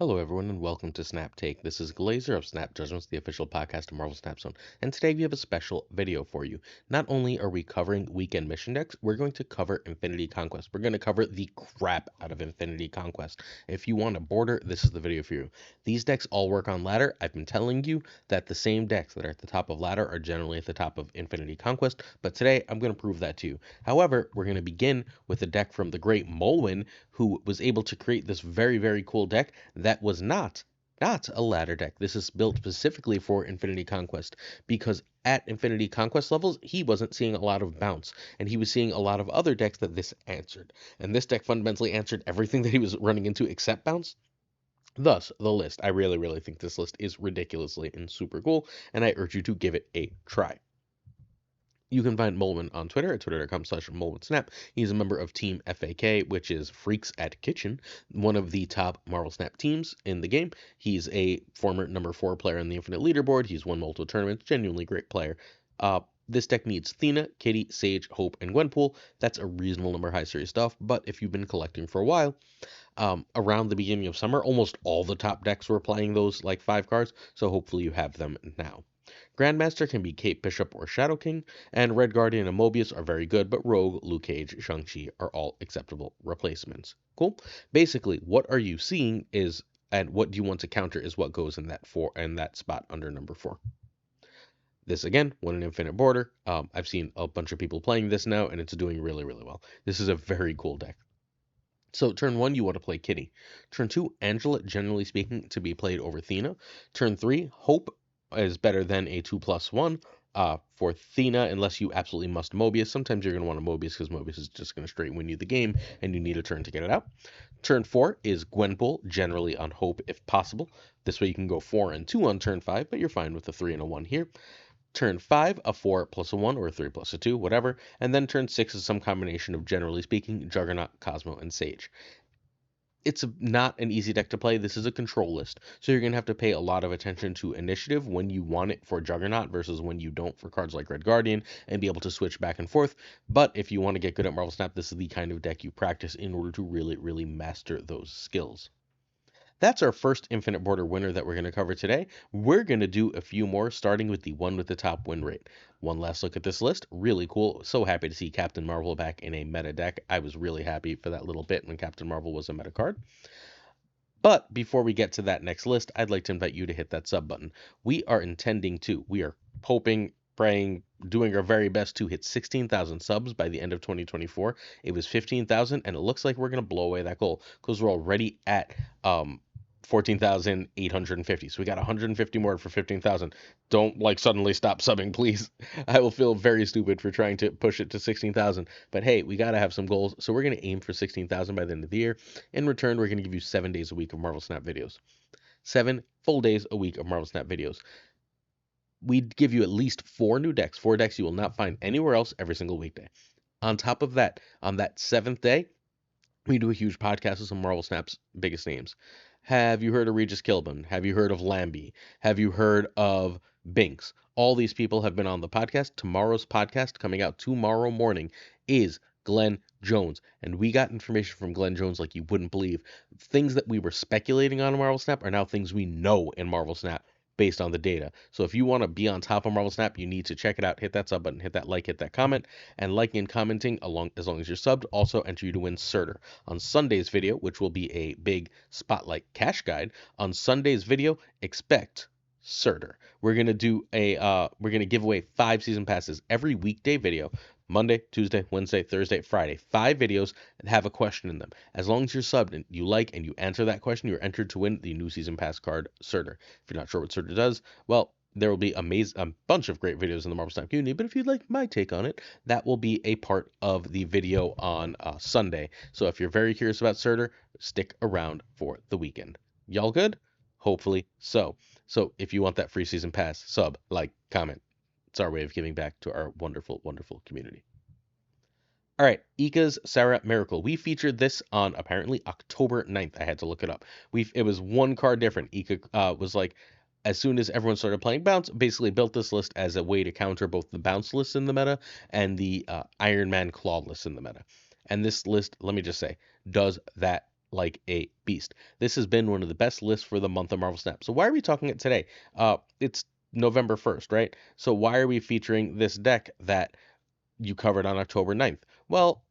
Hello, everyone, and welcome to Snap Take. This is Glazer of Snap Judgments, the official podcast of Marvel Snap Zone. And today we have a special video for you. Not only are we covering weekend mission decks, we're going to cover Infinity Conquest. We're going to cover the crap out of Infinity Conquest. If you want a border, this is the video for you. These decks all work on ladder. I've been telling you that the same decks that are at the top of ladder are generally at the top of Infinity Conquest, but today I'm going to prove that to you. However, we're going to begin with a deck from the great Molwyn, who was able to create this very, very cool deck that was not a ladder deck. This is built specifically for Infinity Conquest because at Infinity Conquest levels, he wasn't seeing a lot of bounce, and he was seeing a lot of other decks that this answered. And this deck fundamentally answered everything that he was running into except bounce. Thus, the list. I really, really think this list is ridiculously and super cool, and I urge you to give it a try. You can find Molwyn on Twitter at twitter.com/MolwynSnap. He's a member of Team FAK, which is Freaks at Kitchen, one of the top Marvel Snap teams in the game. He's a former number 4 player on the Infinite Leaderboard. He's won multiple tournaments, genuinely great player. This deck needs Thena, Kitty, Sage, Hope, and Gwenpool. That's a reasonable number of high series stuff, but if you've been collecting for a while, around the beginning of summer, almost all the top decks were playing those like 5 cards, so hopefully you have them now. Grandmaster can be Kate Bishop or Shadow King, and Red Guardian and Mobius are very good, but Rogue, Luke Cage, Shang-Chi are all acceptable replacements. Cool? Basically, what are you seeing is, and what do you want to counter is what goes in that spot under number 4. This again, won an infinite border. I've seen a bunch of people playing this now, and it's doing really, really well. This is a very cool deck. So turn 1, you want to play Kitty. Turn 2, Angela, generally speaking, to be played over Thena. Turn 3, Hope is better than a 2+1 for Thena, unless you absolutely must Mobius. Sometimes you're going to want a Mobius because Mobius is just going to straight win you the game, and you need a turn to get it out. Turn 4 is Gwenpool, generally on Hope if possible. This way you can go 4 and 2 on turn 5, but you're fine with a 3 and a 1 here. Turn 5, a 4 plus a 1, or a 3 plus a 2, whatever. And then turn 6 is some combination of, generally speaking, Juggernaut, Cosmo, and Sage. It's not an easy deck to play. This is a control list, so you're going to have to pay a lot of attention to initiative when you want it for Juggernaut versus when you don't for cards like Red Guardian, and be able to switch back and forth. But if you want to get good at Marvel Snap, this is the kind of deck you practice in order to really, really master those skills. That's our first Infinite Border winner that we're going to cover today. We're going to do a few more, starting with the one with the top win rate. One last look at this list. Really cool. So happy to see Captain Marvel back in a meta deck. I was really happy for that little bit when Captain Marvel was a meta card. But before we get to that next list, I'd like to invite you to hit that sub button. We are hoping, praying, doing our very best to hit 16,000 subs by the end of 2024. It was 15,000, and it looks like we're going to blow away that goal because we're already at 14,850. So we got 150 more for 15,000. Don't suddenly stop subbing, please. I will feel very stupid for trying to push it to 16,000. But hey, we got to have some goals. So we're going to aim for 16,000 by the end of the year. In return, we're going to give you 7 days a week of Marvel Snap videos. 7 full days a week of Marvel Snap videos. We'd give you at least 4 new decks, 4 decks you will not find anywhere else every single weekday. On top of that, on that 7th day, we do a huge podcast with some Marvel Snap's biggest names. Have you heard of Regis Kilbin? Have you heard of Lambie? Have you heard of Binks? All these people have been on the podcast. Tomorrow's podcast, coming out tomorrow morning, is Glenn Jones. And we got information from Glenn Jones like you wouldn't believe. Things that we were speculating on in Marvel Snap are now things we know in Marvel Snap based on the data. So if you want to be on top of Marvel Snap, you need to check it out. Hit that sub button, hit that like, hit that comment, and liking and commenting as long as you're subbed also enter you to win Surtur. On Sunday's video, which will be a big spotlight cash guide, on Sunday's video, expect Surtur. We're gonna give away 5 season passes every weekday video. Monday, Tuesday, Wednesday, Thursday, Friday. 5 videos that have a question in them. As long as you're subbed and you like and you answer that question, you're entered to win the new season pass card, Surtur. If you're not sure what Surtur does, well, there will be a bunch of great videos in the Marvel Snap community, but if you'd like my take on it, that will be a part of the video on Sunday. So if you're very curious about Surtur, stick around for the weekend. Y'all good? Hopefully so. So if you want that free season pass, sub, like, comment. It's our way of giving back to our wonderful, wonderful community. All right, Ika's Sarah Miracle. We featured this on apparently October 9th. I had to look it up. It was 1 card different. Ika was like, as soon as everyone started playing Bounce, basically built this list as a way to counter both the Bounce list in the meta and the Iron Man Claw list in the meta. And this list, let me just say, does that like a beast. This has been one of the best lists for the month of Marvel Snap. So why are we talking it today? It's November 1st, right? So why are we featuring this deck that you covered on October 9th? Well,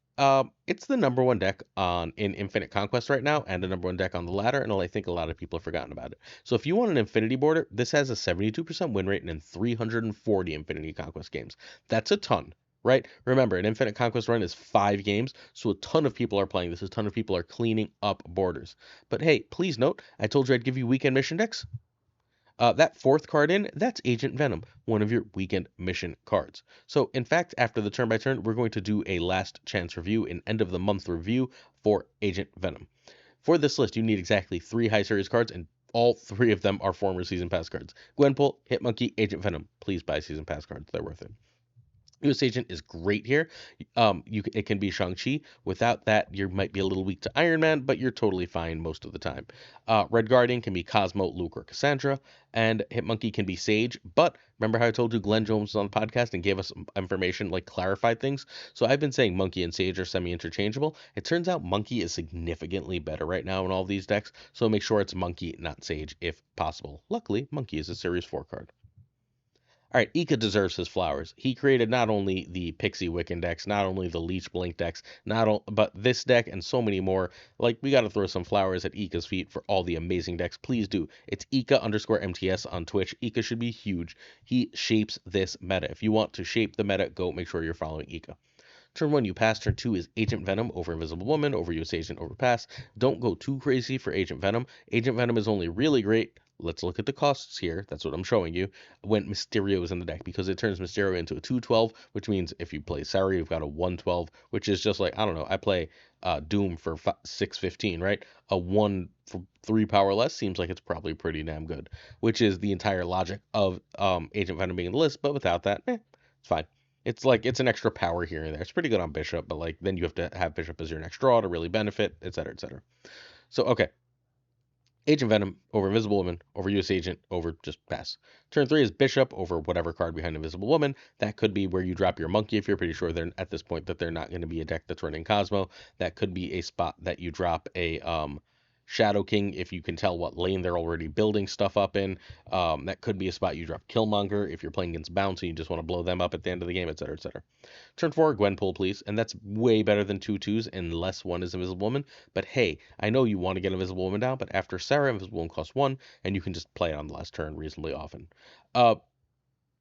it's the number one deck in Infinite Conquest right now, and the number one deck on the ladder, and I think a lot of people have forgotten about it. So if you want an Infinity border, this has a 72% win rate and in 340 Infinity Conquest games. That's a ton, right? Remember, an Infinite Conquest run is 5 games, so a ton of people are playing this. A ton of people are cleaning up borders. But hey, please note, I told you I'd give you weekend mission decks. That fourth card in, that's Agent Venom, one of your weekend mission cards. So, in fact, after the turn by turn, we're going to do a last chance review, an end of the month review for Agent Venom. For this list, you need exactly 3 high series cards, and all 3 of them are former season pass cards. Gwenpool, Hitmonkey, Agent Venom. Please buy season pass cards; they're worth it. U.S. Agent is great here. It can be Shang-Chi. Without that, you might be a little weak to Iron Man, but you're totally fine most of the time. Red Guardian can be Cosmo, Luke, or Cassandra, and Hitmonkey can be Sage. But remember how I told you Glenn Jones was on the podcast and gave us some information, like clarified things? So I've been saying Monkey and Sage are semi-interchangeable. It turns out Monkey is significantly better right now in all these decks, so make sure it's Monkey, not Sage, if possible. Luckily, Monkey is a Series 4 card. All right, Ika deserves his flowers. He created not only the Pixie Wiccan decks, not only the Leech Blink decks, but this deck and so many more. Like, we got to throw some flowers at Ika's feet for all the amazing decks. Please do. It's Ika_MTS on Twitch. Ika should be huge. He shapes this meta. If you want to shape the meta, go make sure you're following Ika. Turn 1, you pass. Turn 2 is Agent Venom over Invisible Woman, over US Agent, over pass. Don't go too crazy for Agent Venom. Agent Venom is only really great. Let's look at the costs here. That's what I'm showing you. When Mysterio is in the deck, because it turns Mysterio into a 2/12, which means if you play Sarah, you've got a 1/12, which is just like, I don't know, I play Doom for 6/15, right? A 1 for 3 power less seems like it's probably pretty damn good, which is the entire logic of Agent Venom being in the list, but without that, it's fine. It's like it's an extra power here and there. It's pretty good on Bishop, but like then you have to have Bishop as your next draw to really benefit, etc., etc. So okay, Agent Venom over Invisible Woman over US Agent over just pass. Turn 3 is Bishop over whatever card behind Invisible Woman. That could be where you drop your Monkey if you're pretty sure they're at this point that they're not going to be a deck that's running Cosmo. That could be a spot that you drop a Shadow King if you can tell what lane they're already building stuff up in. That could be a spot you drop Killmonger if you're playing against Bounce and you just want to blow them up at the end of the game, etc., etc. Turn 4, Gwenpool, please. And that's way better than 2/2s unless one is Invisible Woman. But hey, I know you want to get Invisible Woman down, but after Sarah, Invisible Woman costs 1, and you can just play it on the last turn reasonably often.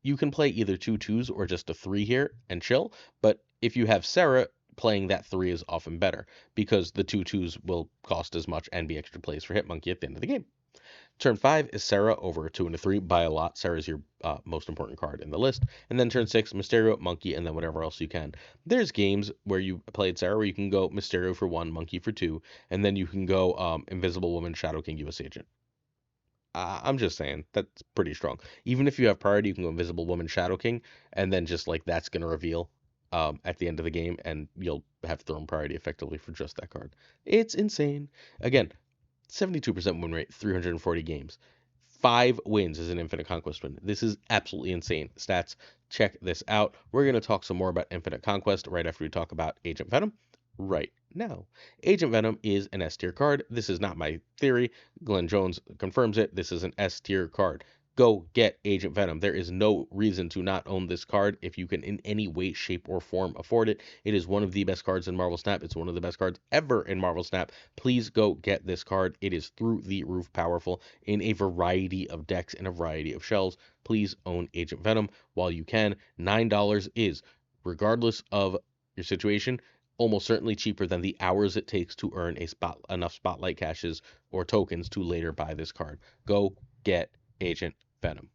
You can play either 2/2s or just a 3 here and chill, but if you have Sarah, playing that 3 is often better because the 2/2s will cost as much and be extra plays for Hitmonkey at the end of the game. Turn 5 is Sarah over a 2 and a 3 by a lot. Sarah is your most important card in the list. And then turn 6, Mysterio, Monkey, and then whatever else you can. There's games where you played Sarah where you can go Mysterio for 1, Monkey for 2, and then you can go Invisible Woman, Shadow King, US Agent. I'm just saying, that's pretty strong. Even if you have priority, you can go Invisible Woman, Shadow King, and then just like that's going to reveal at the end of the game, and you'll have Throne priority effectively for just that card. It's insane. Again, 72% win rate, 340 games. 5 wins is an Infinite Conquest win. This is absolutely insane. Stats, check this out. We're going to talk some more about Infinite Conquest right after we talk about Agent Venom right now. Agent Venom is an S tier card. This is not my theory. Glenn Jones confirms it. This is an S tier card. Go get Agent Venom. There is no reason to not own this card if you can in any way, shape, or form afford it. It is one of the best cards in Marvel Snap. It's one of the best cards ever in Marvel Snap. Please go get this card. It is through the roof powerful in a variety of decks and a variety of shells. Please own Agent Venom while you can. $9 is, regardless of your situation, almost certainly cheaper than the hours it takes to earn enough spotlight caches or tokens to later buy this card. Go get Agent Venom.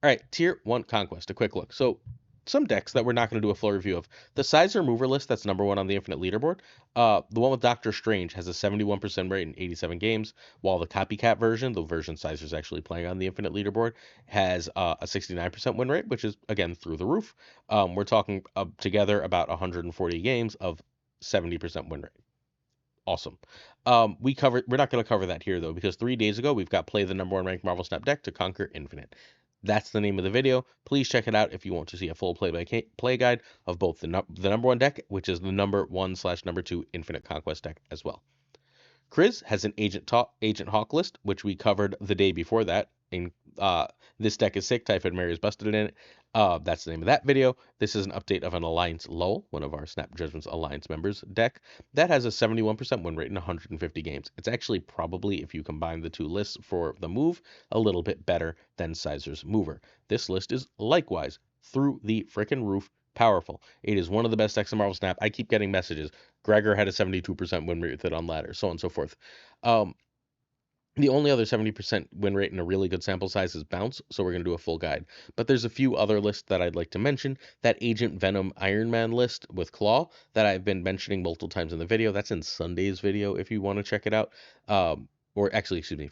All right, Tier 1 Conquest, a quick look. So, some decks that we're not going to do a full review of. The Sizer Mover list, that's number 1 on the Infinite leaderboard. The one with Doctor Strange has a 71% rate in 87 games, while the Copycat version, the version Sizer's actually playing on the Infinite leaderboard, has a 69% win rate, which is, again, through the roof. We're talking together about 140 games of 70% win rate. Awesome. We're not going to cover that here though, because 3 days ago we've got play the number 1 ranked Marvel Snap deck to conquer Infinite. That's the name of the video. Please check it out if you want to see a full play guide of both the number 1 deck, which is the number 1/number 2 Infinite Conquest deck as well. Chris has an Agent Hawk list, which we covered the day before that. In This deck is sick. Typhoid Mary is busted in it. That's the name of that video. This is an update of an Alliance Lowell, one of our Snap Judgments Alliance members deck that has a 71% win rate in 150 games. It's actually probably, if you combine the two lists for the move, a little bit better than Sizer's Mover. This list is likewise through the frickin' roof powerful. It is one of the best decks in Marvel Snap. I keep getting messages. Gregor had a 72% win rate with it on ladder, so on and so forth. The only other 70% win rate in a really good sample size is Bounce, so we're going to do a full guide. But there's a few other lists that I'd like to mention. That Agent Venom Iron Man list with Claw that I've been mentioning multiple times in the video. That's in Sunday's video if you want to check it out. Or actually, excuse me,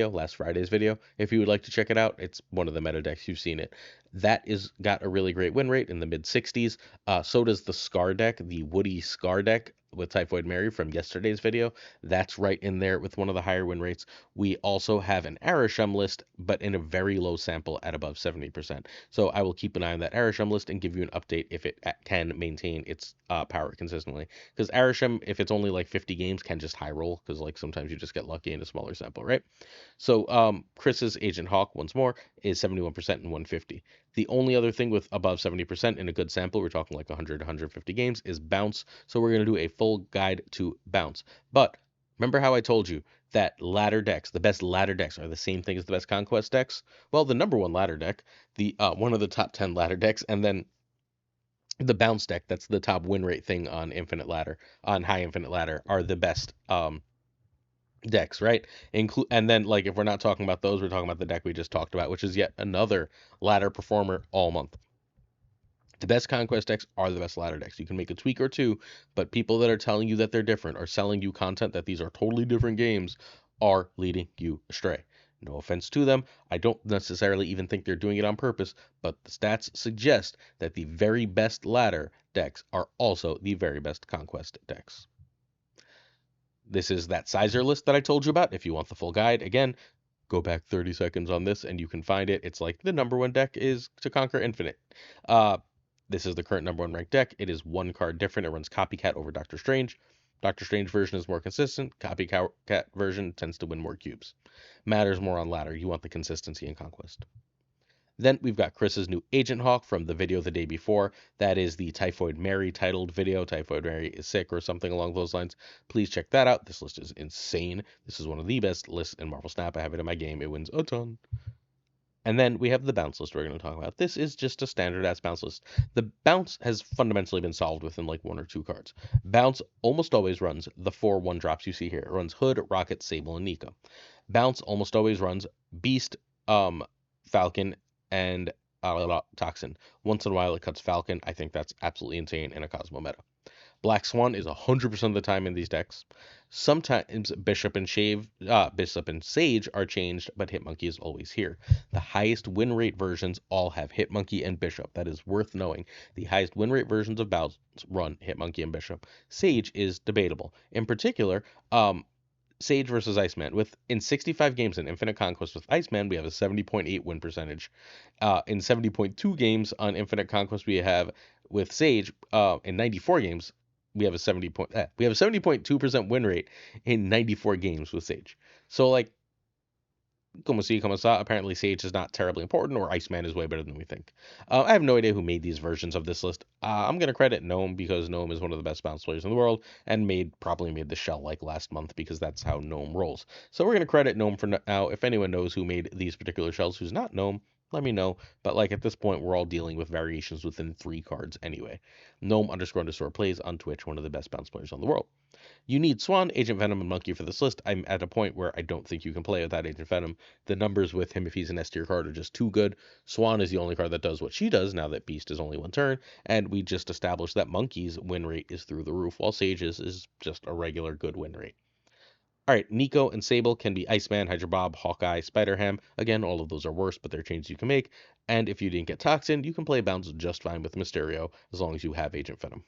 last Friday's video. If you would like to check it out, it's one of the meta decks. You've seen it. That is got a really great win rate in the mid 60s. So does the Scar deck, the Woody Scar deck with Typhoid Mary from yesterday's video. That's right in there with one of the higher win rates. We also have an arishem list, but in a very low sample at above 70%. So I will keep an eye on that arishem list and give you an update if it can maintain its power consistently. Because arishem, if it's only like 50 games, can just high roll, because like sometimes you just get lucky in a smaller sample, right? So Chris's Agent Hawk, once more, is 71% in 150. The only other thing with above 70% in a good sample, we're talking like 100, 150 games, is Bounce. So we're going to do a full guide to Bounce. But remember how I told you that ladder decks, the best ladder decks, are the same thing as the best conquest decks? Well, the number one ladder deck, the one of the top 10 ladder decks, and then the Bounce deck, that's the top win rate thing on High Infinite Ladder, are the best decks, right? And then, like, if we're not talking about those, we're talking about the deck we just talked about, which is yet another ladder performer all month. The best conquest decks are the best ladder decks. You can make a tweak or two, but people that are telling you that they're different or selling you content that these are totally different games are leading you astray. No offense to them. I don't necessarily even think they're doing it on purpose, but the stats suggest that the very best ladder decks are also the very best conquest decks. This is that Sizer list that I told you about. If you want the full guide, again, go back 30 seconds on this and you can find it. It's like the number one deck is to conquer Infinite. This is the current number one ranked deck. It is one card different. It runs Copycat over Doctor Strange. Doctor Strange version is more consistent. Copycat version tends to win more cubes. Matters more on ladder. You want the consistency in Conquest. Then we've got Chris's new Agent Hawk from the video the day before. That is the Typhoid Mary titled video. Typhoid Mary is sick or something along those lines. Please check that out. This list is insane. This is one of the best lists in Marvel Snap. I have it in my game. It wins a ton. And then we have the bounce list we're going to talk about. This is just a standard ass bounce list. The bounce has fundamentally been solved within like one or two cards. Bounce almost always runs the 4 1-drops you see here. It runs Hood, Rocket, Sable, and Nico. Bounce almost always runs Beast, Falcon, and Toxin. Once in a while it cuts Falcon. I think that's absolutely insane in a Cosmo meta. Black Swan is 100% of the time in these decks. Sometimes Bishop and Sage are changed, but Hitmonkey is always here. The highest win rate versions all have Hitmonkey and Bishop. That is worth knowing. The highest win rate versions of Bounce run Hitmonkey and Bishop. Sage is debatable. In particular, Sage versus Iceman. In 65 games in Infinite Conquest with Iceman, we have a 70.8 win percentage. In 70.2 games on Infinite Conquest, we have with Sage. In 94 games, we have a 70.2% win rate in 94 games with Sage. So like, como si, como sa, apparently Sage is not terribly important, or Iceman is way better than we think. I have no idea who made these versions of this list. I'm going to credit Gnome, because Gnome is one of the best bounce players in the world, and probably made the shell like last month, because that's how Gnome rolls. So we're going to credit Gnome for now. If anyone knows who made these particular shells who's not Gnome, let me know. But like at this point, we're all dealing with variations within 3 cards anyway. Gnome__ plays on Twitch, one of the best bounce players in the world. You need Swan, Agent Venom, and Monkey for this list. I'm at a point where I don't think you can play without Agent Venom. The numbers with him, if he's an S tier card, are just too good. Swan is the only card that does what she does now that Beast is only 1 turn. And we just established that Monkey's win rate is through the roof, while Sage's is just a regular good win rate. All right, Nico and Sable can be Iceman, Hydra Bob, Hawkeye, Spider-Ham. Again, all of those are worse, but they're changes you can make. And if you didn't get Toxin, you can play Bounce just fine with Mysterio, as long as you have Agent Venom.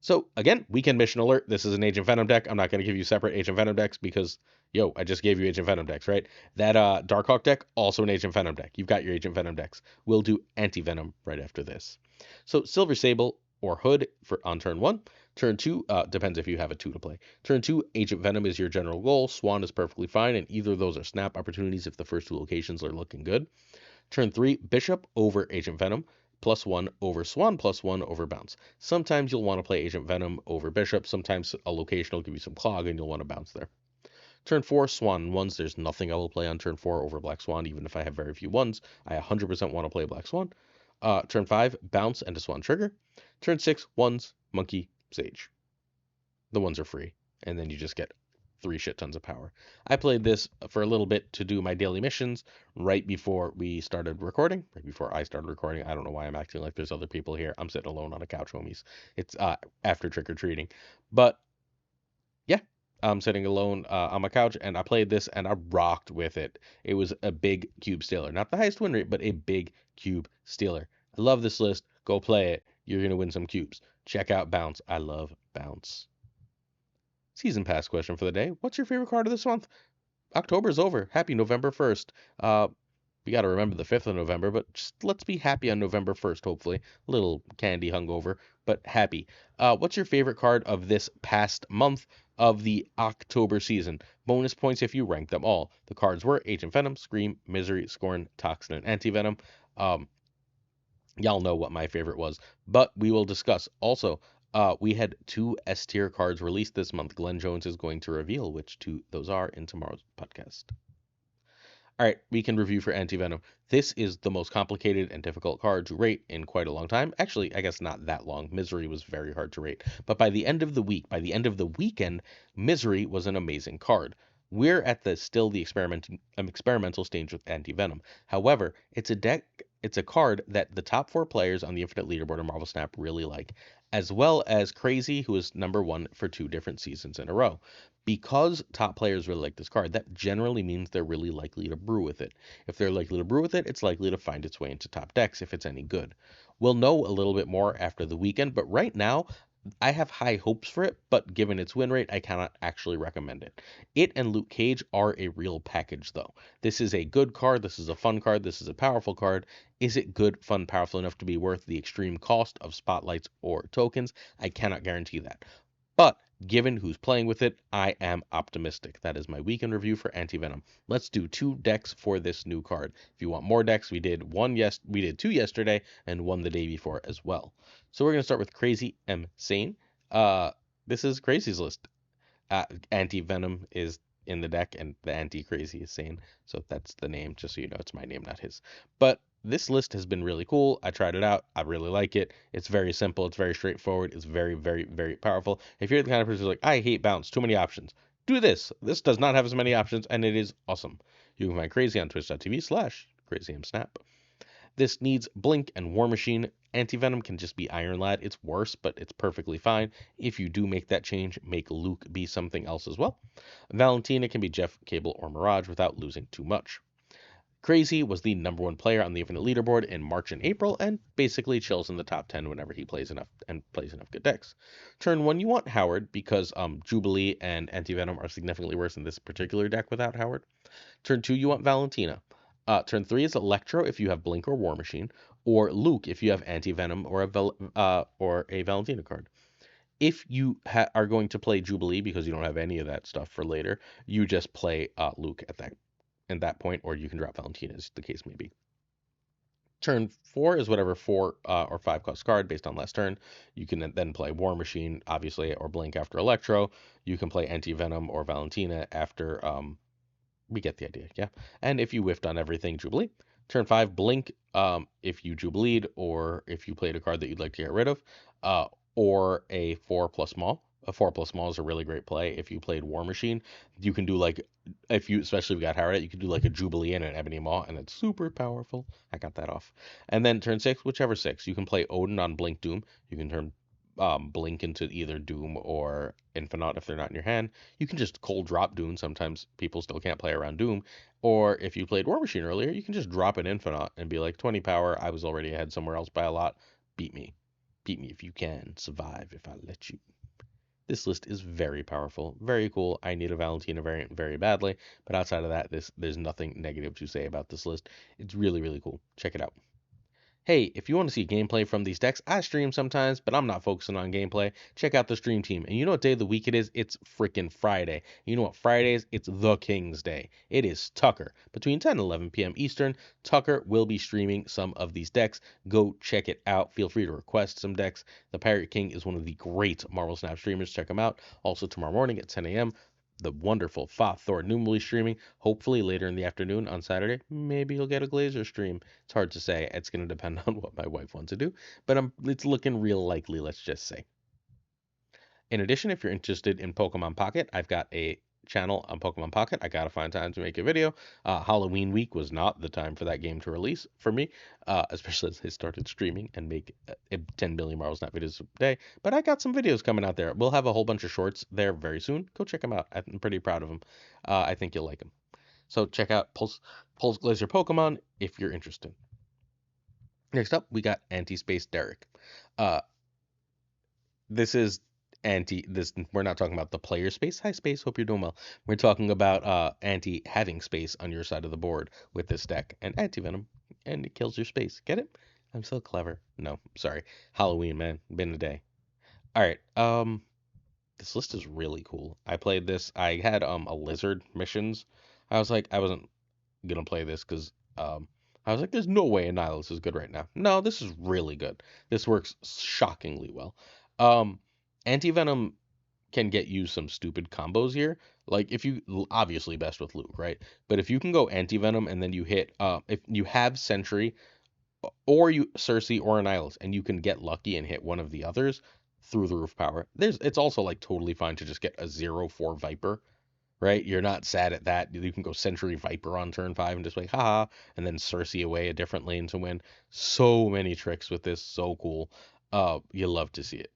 So, again, Weekend Mission Alert. This is an Agent Venom deck. I'm not going to give you separate Agent Venom decks because, I just gave you Agent Venom decks, right? That Darkhawk deck, also an Agent Venom deck. You've got your Agent Venom decks. We'll do Anti-Venom right after this. So, Silver Sable or Hood on turn 1. Turn 2, depends if you have a 2 to play. Turn 2, Agent Venom is your general goal. Swan is perfectly fine, and either of those are snap opportunities if the first two locations are looking good. Turn 3, Bishop over Agent Venom, +1 over Swan, +1 over Bounce. Sometimes you'll want to play Agent Venom over Bishop. Sometimes a location will give you some clog and you'll want to bounce there. Turn 4, Swan and 1s. There's nothing I will play on turn 4 over Black Swan, even if I have very few 1s. I 100% want to play Black Swan. Turn 5, Bounce and a Swan trigger. Turn 6, 1s, Monkey, Sage. The 1s are free, and then you just get 3 shit tons of power. I played this for a little bit to do my daily missions right before we started recording, right before I started recording. I don't know why I'm acting like there's other people here. I'm sitting alone on a couch, homies. It's after trick-or-treating. But yeah, I'm sitting alone on my couch, and I played this, and I rocked with it. It was a big cube stealer. Not the highest win rate, but a big cube stealer. I love this list. Go play it. You're going to win some cubes. Check out Bounce. I love Bounce. Season pass question for the day. What's your favorite card of this month? October's over. Happy November 1st. We got to remember the 5th of November, but just let's be happy on November 1st, hopefully. A little candy hungover, but happy. What's your favorite card of this past month of the October season? Bonus points if you rank them all. The cards were Agent Venom, Scream, Misery, Scorn, Toxin, and Anti-Venom. Y'all know what my favorite was, but we will discuss. Also, we had 2 S tier cards released this month. Glenn Jones is going to reveal which 2 those are in tomorrow's podcast. All right, weekend review for Anti-Venom. This is the most complicated and difficult card to rate in quite a long time. Actually, I guess not that long. Misery was very hard to rate. But by the end of the week, by the end of the weekend, Misery was an amazing card. We're at still the experimental stage with Anti-Venom. However, it's a card that the top 4 players on the Infinite Leaderboard of Marvel Snap really like, as well as Crazy, who is #1 for 2 different seasons in a row. Because top players really like this card, that generally means they're really likely to brew with it. If they're likely to brew with it, it's likely to find its way into top decks if it's any good. We'll know a little bit more after the weekend, but right now, I have high hopes for it, but given its win rate, I cannot actually recommend it. It and Luke Cage are a real package, though. This is a good card, this is a fun card, this is a powerful card. Is it good, fun, powerful enough to be worth the extreme cost of spotlights or tokens? I cannot guarantee that. But given who's playing with it, I am optimistic. That is my weekend review for Anti-Venom. Let's do 2 decks for this new card. If you want more decks, we did 2 yesterday and 1 the day before as well. So we're going to start with Crazy M Sane. This is Crazy's list. Anti-Venom is in the deck, and the Anti-Crazy is Sane. So that's the name, just so you know it's my name, not his. But this list has been really cool. I tried it out. I really like it. It's very simple. It's very straightforward. It's very, very, very powerful. If you're the kind of person who's like, I hate bounce, too many options, do this. This does not have as many options, and it is awesome. You can find Crazy on twitch.tv/crazymsnap. This needs Blink and War Machine. Anti-Venom can just be Iron Lad. It's worse, but it's perfectly fine. If you do make that change, make Luke be something else as well. Valentina can be Jeff, Cable, or Mirage without losing too much. Crazy was the #1 player on the Infinite Leaderboard in March and April, and basically chills in the top 10 whenever he plays enough good decks. Turn 1, you want Howard, because Jubilee and Anti-Venom are significantly worse in this particular deck without Howard. Turn 2, you want Valentina. Turn 3 is Electro if you have Blink or War Machine, or Luke if you have Anti-Venom or a Valentina card. If you are going to play Jubilee because you don't have any of that stuff for later, you just play Luke at that point, or you can drop Valentina, as the case may be. Turn 4 is whatever 4 or 5 cost card based on last turn. You can then play War Machine, obviously, or Blink after Electro. You can play Anti-Venom or Valentina after, we get the idea, yeah? And if you whiffed on everything, Jubilee. Turn 5, Blink if you Jubileed, or if you played a card that you'd like to get rid of, or a 4+ Maul. A 4+ Maul is a really great play. If you played War Machine, you can do like, especially if you got Howard, you can do like a Jubilee and an Ebony Maw, and it's super powerful. I got that off. And then turn 6, whichever 6, you can play Odin on Blink Doom. You can turn Blink into either Doom or Infinite if they're not in your hand. You can just cold drop Doom. Sometimes people still can't play around Doom. Or if you played War Machine earlier, you can just drop an Infinite and be like 20 power. I was already ahead somewhere else by a lot. Beat me. Beat me if you can. Survive if I let you. This list is very powerful, very cool. I need a Valentina variant very badly, but outside of that, there's nothing negative to say about this list. It's really, really cool. Check it out. Hey, if you want to see gameplay from these decks, I stream sometimes, but I'm not focusing on gameplay. Check out the stream team. And you know what day of the week it is? It's freaking Friday. You know what Friday is? It's the King's Day. It is Tuccrr. Between 10 and 11 p.m. Eastern, Tuccrr will be streaming some of these decks. Go check it out. Feel free to request some decks. The Pirate King is one of the great Marvel Snap streamers. Check him out. Also, tomorrow morning at 10 a.m., the wonderful FaThorNewman will be streaming. Hopefully later in the afternoon on Saturday. Maybe you'll get a Glazer stream. It's hard to say. It's going to depend on what my wife wants to do, but it's looking real likely, let's just say. In addition, if you're interested in Pokemon Pocket, I've got a channel on Pokemon Pocket. I gotta find time to make a video. Halloween week was not the time for that game to release for me, especially as I started streaming and make 10 billion Marvel Snap videos a day. But I got some videos coming out there. We'll have a whole bunch of shorts there very soon. Go check them out. I'm pretty proud of them. I think you'll like them. So check out Pulse Glacier Pokemon if you're interested. Next up, we got Anti-Space Derek. Uh, this is this we're not talking about the player space. Hi space, hope you're doing well. We're talking about anti having space on your side of the board with this deck and anti venom, and it kills your space. Get it? I'm so clever. No, sorry. Halloween, man. Been a day. All right. This list is really cool. I played this. I had a lizard missions. I was like, I wasn't gonna play this because I was like, there's no way Annihilus is good right now. No, this is really good. This works shockingly well. Um, Anti-Venom can get you some stupid combos here. Like if you obviously best with Luke, right? But if you can go Anti-Venom and then you hit if you have Sentry or you Cersei or Annihilus and you can get lucky and hit one of the others through the roof power. It's also like totally fine to just get a 0/4 Viper, right? You're not sad at that. You can go Sentry Viper on turn 5 and just like, haha, and then Cersei away a different lane to win. So many tricks with this, so cool. You love to see it.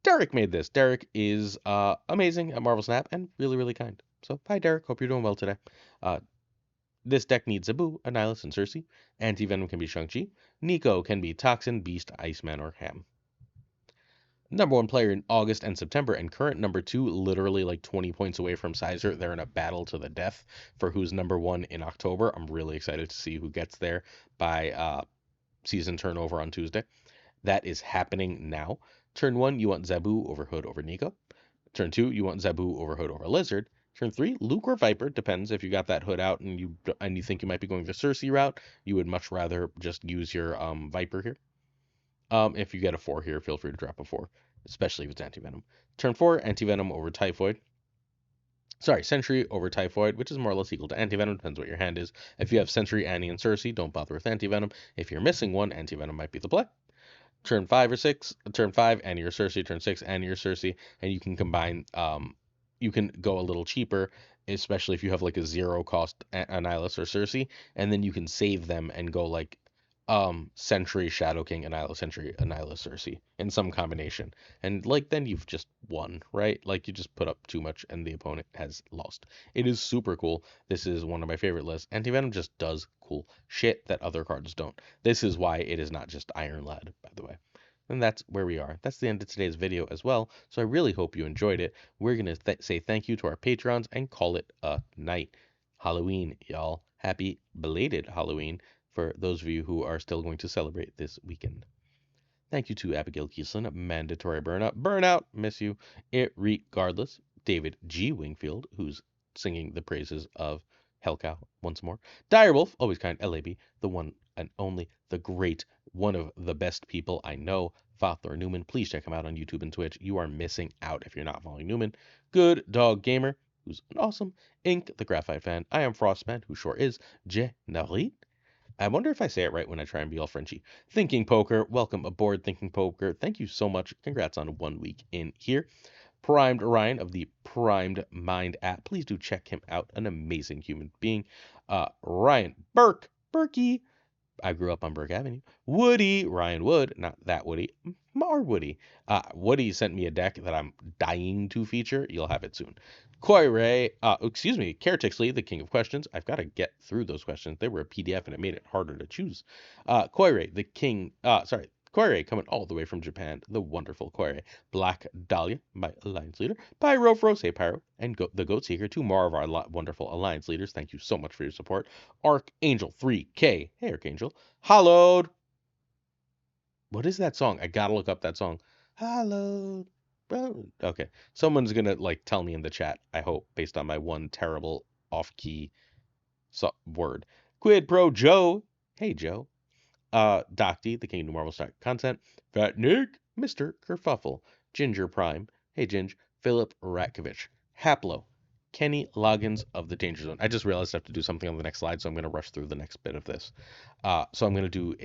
Derek made this. Derek is amazing at Marvel Snap and really, really kind. So, hi Derek, hope you're doing well today. Uh, this deck needs Zabu, Annihilus, and Cersei. Anti-Venom can be Shang-Chi. Nico can be Toxin, Beast, Iceman, or Ham. Number one player in August and September, and current number 2, literally like 20 points away from Sizer. They're in a battle to the death for who's number 1 in October. I'm really excited to see who gets there by season turnover on Tuesday. That is happening now. Turn 1, you want Zabu over Hood over Nico. Turn 2, you want Zabu over Hood over Lizard. Turn 3, Luke or Viper, depends if you got that Hood out and you think you might be going the Cersei route. You would much rather just use your Viper here. If you get a 4 here, feel free to drop a 4, especially if it's Anti-Venom. Turn 4, Anti-Venom over Typhoid. Sorry, Sentry over Typhoid, which is more or less equal to Anti-Venom, depends what your hand is. If you have Sentry, Annie, and Cersei, don't bother with Anti-Venom. If you're missing one, Anti-Venom might be the play. Turn 5 or 6, turn 5, Annie or Cersei, turn 6, Annie or Cersei, and you can combine, you can go a little cheaper, especially if you have like a 0 cost Annihilus or Cersei, and then you can save them and go like Sentry, Shadow King, Annihilus, Sentry, Annihilus, Cersei in some combination. And like then you've just won, right? Like you just put up too much and the opponent has lost. It is super cool. This is one of my favorite lists. Anti-Venom just does cool shit that other cards don't. This is why it is not just Iron Lad, by the way. And that's where we are. That's the end of today's video as well. So I really hope you enjoyed it. We're going to say thank you to our Patrons and call it a night. Halloween, y'all. Happy belated Halloween for those of you who are still going to celebrate this weekend. Thank you to Abigail Kiesling, Mandatory Burnout, miss you, regardless, David G. Wingfield, who's singing the praises of Hellcow once more, Direwolf, always kind, LAB, the one and only, the great, one of the best people I know, FaThorNewman. Please check him out on YouTube and Twitch. You are missing out if you're not following Newman. Good Dog Gamer, who's an awesome, Ink, the Graphite Fan, I Am Frostman, who sure is, Generit, I wonder if I say it right when I try and be all Frenchy. Thinking Poker, welcome aboard Thinking Poker. Thank you so much. Congrats on 1 week in here. Primed Ryan of the Primed Mind app. Please do check him out. An amazing human being. Ryan Berkey. I grew up on Burke Avenue. Woody, Ryan Wood, not that Woody, Mar Woody. Woody sent me a deck that I'm dying to feature. You'll have it soon. Koirei, Caretixley, the king of questions. I've got to get through those questions. They were a PDF and it made it harder to choose. Koirei, the king, Koire coming all the way from Japan, the wonderful Koire. Black Dahlia, my alliance leader. Pyro, Rose Pyro, and the Goat Seeker, two more of our wonderful alliance leaders. Thank you so much for your support. Archangel 3K, hey Archangel. Hallowed. What is that song? I gotta look up that song. Hallowed. Okay, someone's gonna like tell me in the chat. I hope, based on my one terrible off-key word. Quid Pro Joe. Hey Joe. Docty, the King of Marvel Stock Content, Fat Nick, Mr. Kerfuffle, Ginger Prime, hey Ginge, Philip Ratkovich, Haplo, Kenny Loggins of the Danger Zone. I just realized I have to do something on the next slide, so I'm going to rush through the next bit of this. So I'm going to do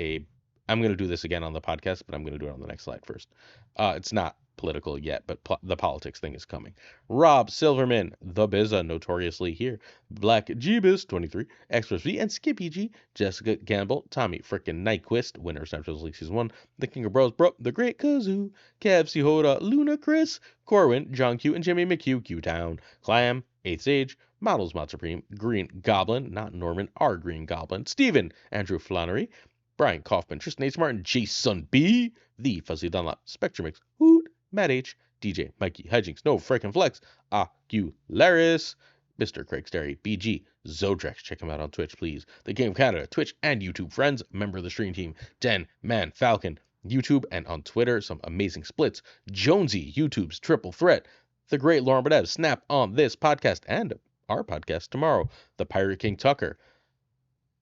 this again on the podcast, but I'm going to do it on the next slide first. It's not political yet, but the politics thing is coming. Rob Silverman, the Bizza, notoriously here. Black Jeebus, 23, Express V, and Skippy G, Jessica Gamble, Tommy frickin' Nyquist, winner of Central League Season 1, The King of Bros, Bro, The Great Kazoo, Kev Hoda, Luna Chris, Corwin, John Q, and Jimmy McHugh, Q-Town, Clam, 8th Sage, Models Mod Supreme, Green Goblin, not Norman, our Green Goblin, Steven, Andrew Flannery, Brian Kaufman, Tristan H. Martin, Jason B, The Fuzzy Dunlop, Spectrum X, Hoot, Matt H, DJ, Mikey Hijinks, No Frickin' Flex, Ocularis, Mr. Craig Sterry, BG, Zodrex, check him out on Twitch, please. The Game of Canada, Twitch, and YouTube friends, member of the stream team, Den, Man, Falcon, YouTube, and on Twitter, some amazing splits. Jonesy, YouTube's Triple Threat, the great Lauren Badev, Snap on this podcast, and our podcast tomorrow, the Pirate King Tuccrr.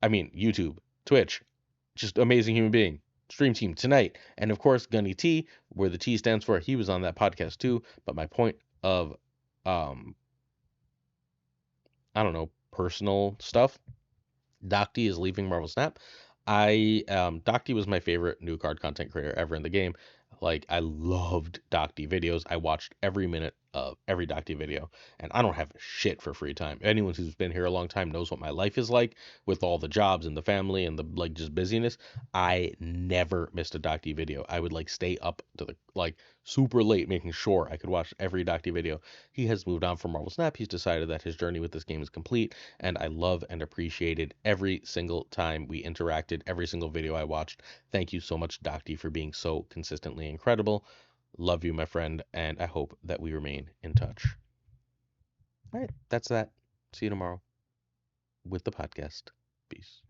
YouTube, Twitch, just amazing human being. Stream team tonight. And of course, Gunny T, where the T stands for, he was on that podcast too. But my point of, personal stuff, Docty is leaving Marvel Snap. Docty was my favorite new card content creator ever in the game. Like, I loved Docty videos. I watched every minute of every Docty video, and I don't have shit for free time. Anyone who's been here a long time knows what my life is like with all the jobs and the family and the just busyness. I never missed a Docty video. I would stay up to the super late making sure I could watch every Docty video. He has moved on from Marvel Snap. He's decided that his journey with this game is complete, and I love and appreciated every single time we interacted, every single video I watched. Thank you so much, Docty, for being so consistently incredible. Love you, my friend, and I hope that we remain in touch. All right, that's that. See you tomorrow with the podcast. Peace.